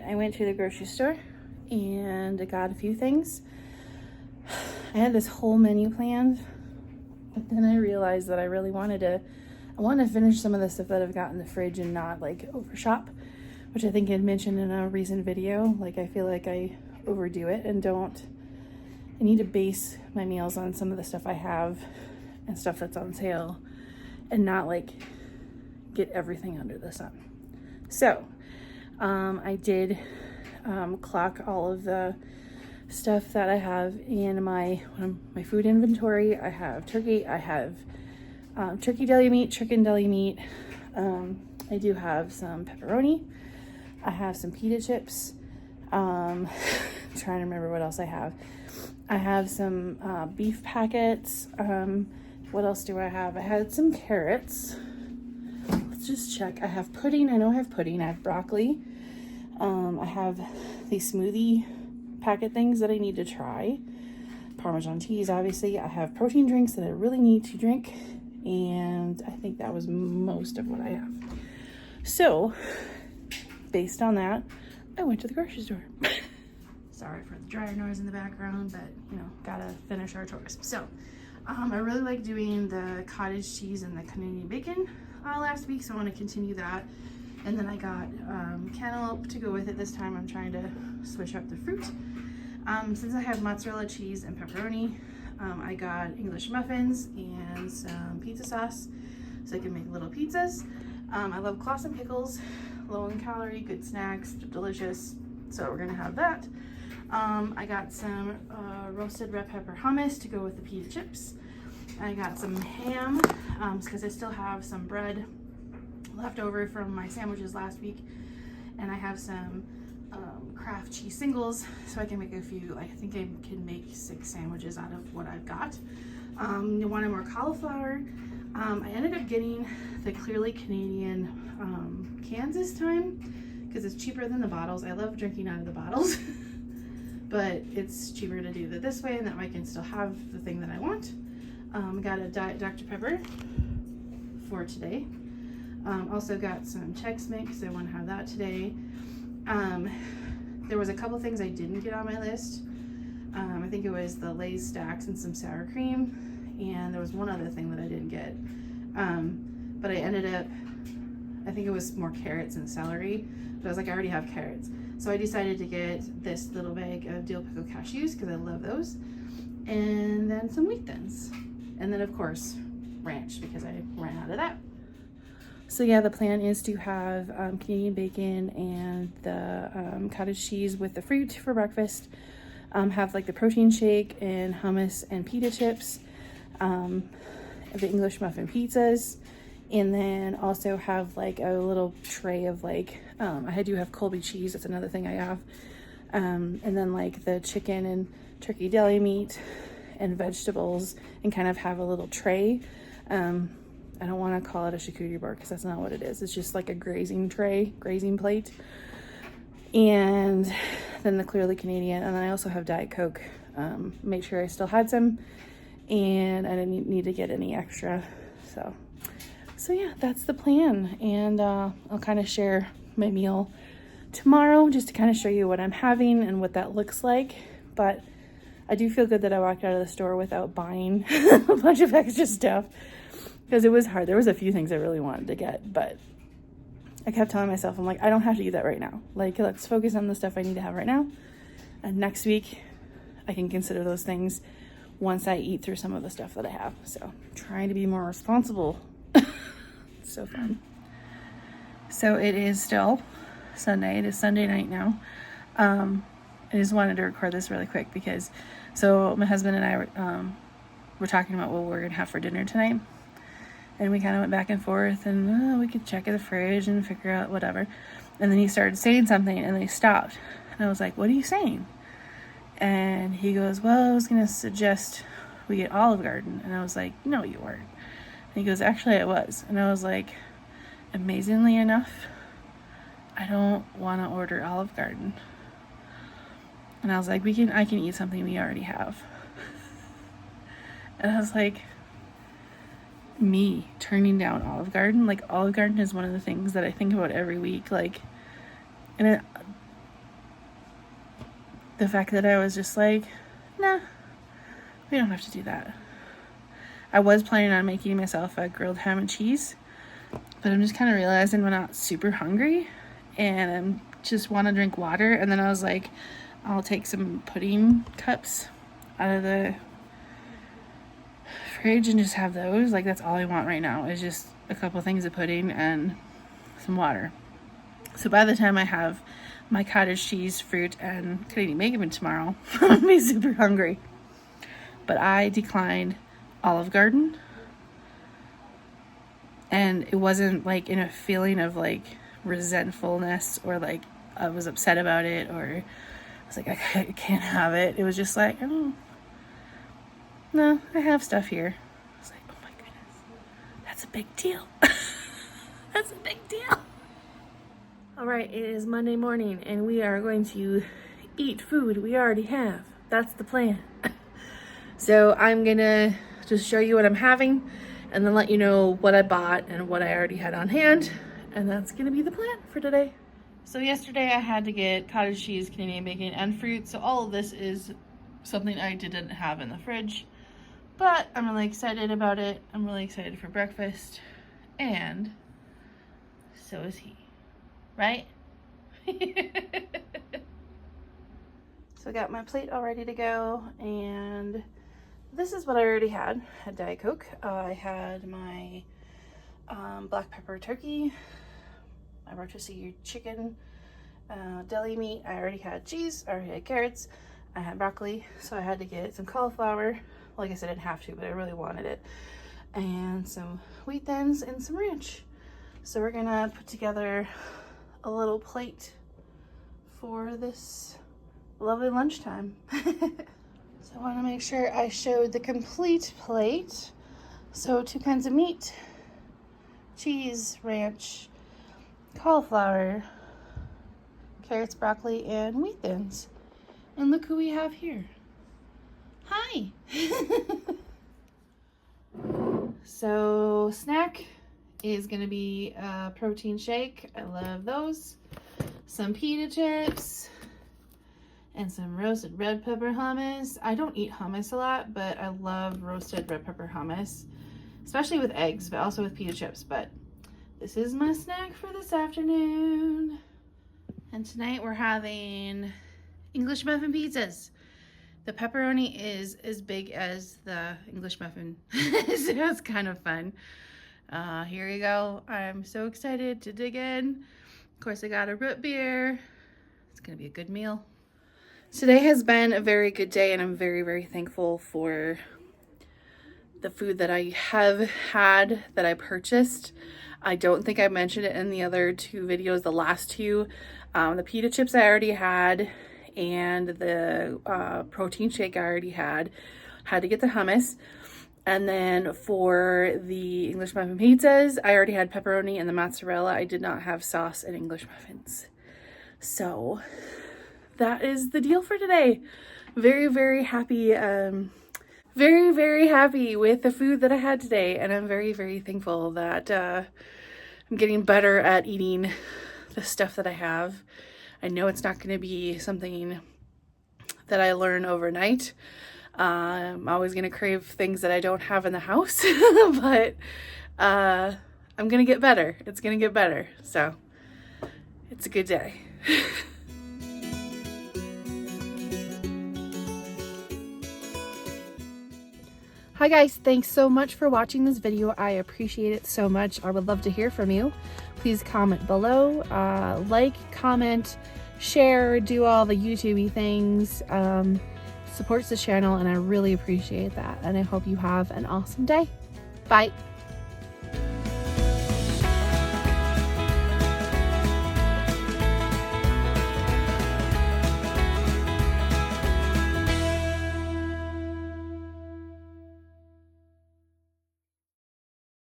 I went to the grocery store and I got a few things. I had this whole menu planned, but then I realized that I really wanted to finish some of the stuff that I've got in the fridge and not like overshop, which I think I mentioned in a recent video. Like, I feel like I overdo it and I need to base my meals on some of the stuff I have and stuff that's on sale and not like get everything under the sun. So I did clock all of the stuff that I have in my food inventory. I have turkey, I have turkey deli meat, chicken deli meat. I do have some pepperoni. I have some pita chips. I'm trying to remember what else I have. I have some beef packets. What else do I have? I had some carrots. Let's just check. I have pudding. I know I have pudding. I have broccoli. I have these smoothie packet things that I need to try. Parmesan cheese, obviously. I have protein drinks that I really need to drink. And I think that was most of what I have. So, based on that, I went to the grocery store. Sorry for the dryer noise in the background, but you know, gotta finish our chores. So, I really like doing the cottage cheese and the Canadian bacon last week, so I want to continue that. And then I got cantaloupe to go with it this time. I'm trying to switch up the fruit. Since I have mozzarella cheese and pepperoni, I got English muffins and some pizza sauce so I can make little pizzas. I love Claussen pickles, low in calorie, good snacks, delicious. So we're gonna have that. I got some roasted red pepper hummus to go with the pita chips. I got some ham because I still have some bread left over from my sandwiches last week, and I have some Kraft cheese singles, so I can make a few. I think I can make 6 sandwiches out of what I've got. You wanted more cauliflower. I ended up getting the Clearly Canadian cans this time because it's cheaper than the bottles. I love drinking out of the bottles, but it's cheaper to do it this way, and that way I can still have the thing that I want. Got a Diet Dr. Pepper for today. Also got some Chex Mix. I want to have that today. There was a couple things I didn't get on my list. I think it was the Lay's stacks and some sour cream, and there was one other thing that I didn't get. But I ended up, I think it was more carrots and celery, but I was like, I already have carrots. So I decided to get this little bag of dill pickle cashews because I love those, and then some wheat thins, and then of course ranch because I ran out of that. So yeah, the plan is to have Canadian bacon and the cottage cheese with the fruit for breakfast. Have like the protein shake and hummus and pita chips, the English muffin pizzas, and then also have like a little tray of like, I do have Colby cheese, that's another thing I have. And then like the chicken and turkey deli meat and vegetables, and kind of have a little tray. I don't want to call it a charcuterie board because that's not what it is. It's just like a grazing tray, grazing plate. And then the Clearly Canadian. And then I also have Diet Coke. Made sure I still had some, and I didn't need to get any extra. So yeah, that's the plan. And I'll kind of share my meal tomorrow just to kind of show you what I'm having and what that looks like. But I do feel good that I walked out of the store without buying a bunch of extra stuff, because it was hard. There was a few things I really wanted to get, but I kept telling myself, I'm like, I don't have to do that right now. Like, let's focus on the stuff I need to have right now. And next week, I can consider those things once I eat through some of the stuff that I have. So, trying to be more responsible. It's so fun. So, it is still Sunday. It is Sunday night now. I just wanted to record this really quick because, so my husband and I were talking about what we're going to have for dinner tonight. And we kind of went back and forth, and we could check in the fridge and figure out whatever. And then he started saying something, and then he stopped. And I was like, what are you saying? And he goes, well, I was going to suggest we get Olive Garden. And I was like, no, you weren't. And he goes, actually, I was. And I was like, amazingly enough, I don't want to order Olive Garden. And I was like, I can eat something we already have. And I was like, me turning down Olive Garden? Like, Olive Garden is one of the things that I think about every week. Like, and the fact that I was just like, nah, we don't have to do that. I was planning on making myself a grilled ham and cheese, but I'm just kind of realizing I'm not super hungry and I just want to drink water. And then I was like, I'll take some pudding cups out of the fridge and just have those. Like, that's all I want right now is just a couple things of pudding and some water. So by the time I have my cottage cheese, fruit, and Canadian bacon tomorrow, I'm gonna be super hungry. But I declined Olive Garden, and it wasn't like in a feeling of like resentfulness or like I was upset about it or I was like, I can't have it. It was just like, oh, no, I have stuff here. I was like, oh my goodness, that's a big deal. That's a big deal. All right, it is Monday morning and we are going to eat food we already have. That's the plan. So I'm gonna just show you what I'm having and then let you know what I bought and what I already had on hand. And that's gonna be the plan for today. So yesterday I had to get cottage cheese, Canadian bacon, and fruit. So all of this is something I didn't have in the fridge, but I'm really excited about it. I'm really excited for breakfast, and so is he, right? So I got my plate all ready to go, and this is what I already had. I had Diet Coke. I had my black pepper turkey, my rotisserie chicken, deli meat. I already had cheese. I already had carrots. I had broccoli, so I had to get some cauliflower. Like I said, I didn't have to, but I really wanted it. And some wheat thins and some ranch. So we're gonna put together a little plate for this lovely lunchtime. So I want to make sure I showed the complete plate. So 2 kinds of meat, cheese, ranch, cauliflower, carrots, broccoli, and wheat thins. And look who we have here. Hi. So snack is gonna be a protein shake. I love those. Some pita chips and some roasted red pepper hummus. I don't eat hummus a lot, but I love roasted red pepper hummus, especially with eggs, but also with pita chips. But this is my snack for this afternoon. And tonight we're having English muffin pizzas. The pepperoni is as big as the English muffin, so it's kind of fun. Here we go. I'm so excited to dig in. Of course, I got a root beer. It's gonna be a good meal. Today has been a very good day, and I'm very, very thankful for the food that I have had, that I purchased. I don't think I mentioned it in the other 2 videos, the last 2. The pita chips I already had, and the protein shake I already had. Had to get the hummus. And then for the English muffin pizzas, I already had pepperoni and the mozzarella. I did not have sauce and English muffins. So that is the deal for today. Very, very happy. Very, very happy with the food that I had today. And I'm very, very thankful that I'm getting better at eating the stuff that I have. I know it's not going to be something that I learn overnight. I'm always going to crave things that I don't have in the house, but I'm going to get better. It's going to get better. So it's a good day. Hi guys, thanks so much for watching this video. I appreciate it so much. I would love to hear from you. Please comment below, like, comment, share, do all the YouTube-y things. Supports the channel, and I really appreciate that. And I hope you have an awesome day. Bye.